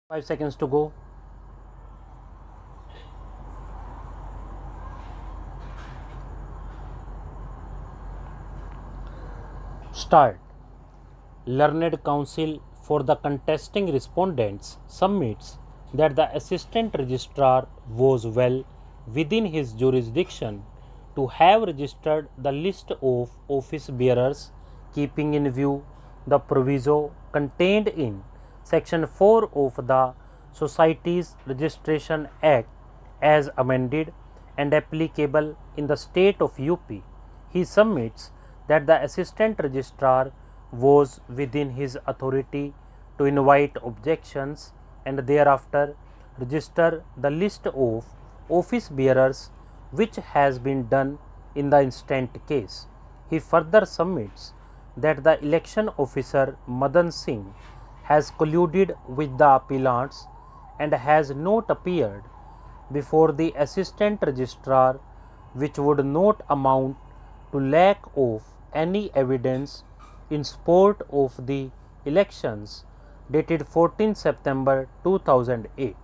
5 seconds to go. Start. Learned counsel for the contesting respondents submits that the assistant registrar was well within his jurisdiction to have registered the list of office bearers, keeping in view the proviso contained in Section 4 of the Societies Registration Act as amended and applicable in the state of UP. He submits that the assistant registrar was within his authority to invite objections and thereafter register the list of office bearers, which has been done in the instant case. He further submits that the election officer Madan Singh has colluded with the appellants and has not appeared before the assistant registrar, which would not amount to lack of any evidence in support of the elections dated 14 September 2008.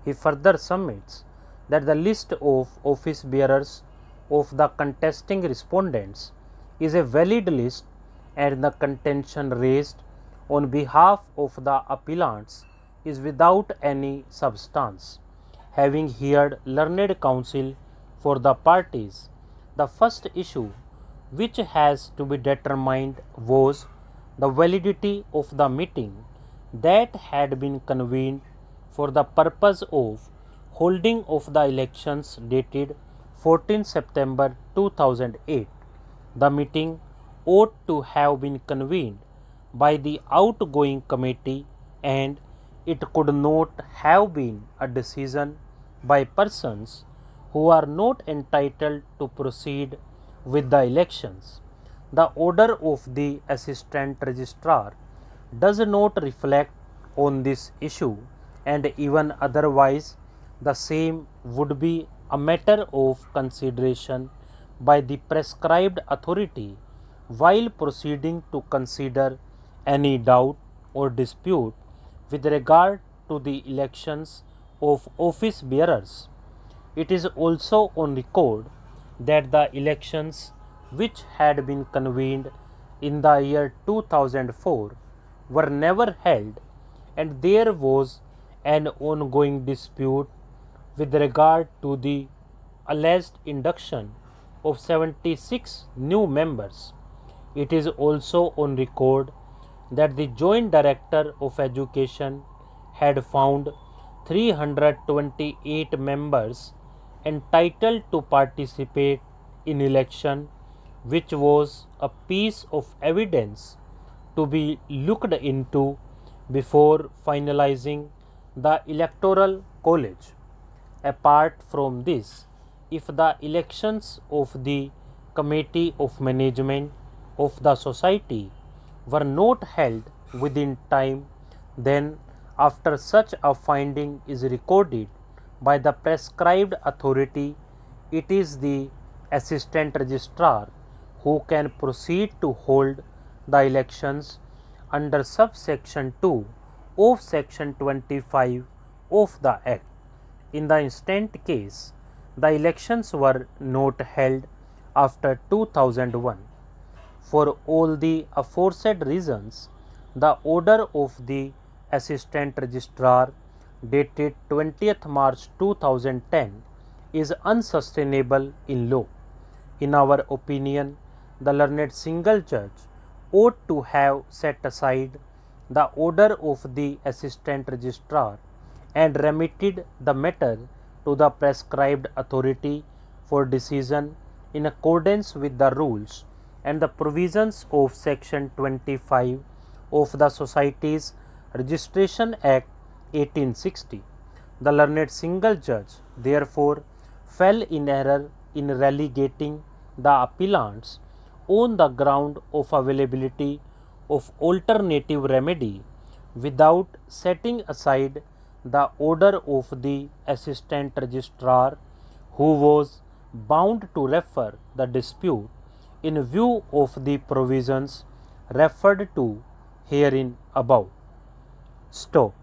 He further submits that the list of office bearers of the contesting respondents is a valid list and the contention raised on behalf of the appellants is without any substance. Having heard learned counsel for the parties, the first issue which has to be determined was the validity of the meeting that had been convened for the purpose of holding of the elections dated 14 September 2008. The meeting ought to have been convened by the outgoing committee and it could not have been a decision by persons who are not entitled to proceed with the elections. The order of the assistant registrar does not reflect on this issue, and even otherwise the same would be a matter of consideration by the prescribed authority while proceeding to consider any doubt or dispute with regard to the elections of office bearers. It is also on record that the elections which had been convened in the year 2004 were never held, and there was an ongoing dispute with regard to the alleged induction of 76 new members. It is also on record that the Joint Director of Education had found 328 members entitled to participate in election, which was a piece of evidence to be looked into before finalizing the electoral college. Apart from this, if the elections of the Committee of Management of the Society were not held within time, then after such a finding is recorded by the prescribed authority, it is the assistant registrar who can proceed to hold the elections under subsection 2 of section 25 of the Act. In the instant case, the elections were not held after 2001. For all the aforesaid reasons, the order of the assistant registrar dated 20th March 2010 is unsustainable in law. In our opinion, the learned single judge ought to have set aside the order of the assistant registrar and remitted the matter to the prescribed authority for decision in accordance with the rules and the provisions of section 25 of the Societies Registration Act 1860. The learned single judge therefore fell in error in relegating the appellants on the ground of availability of alternative remedy without setting aside the order of the assistant registrar, who was bound to refer the dispute in view of the provisions referred to herein above. Stop.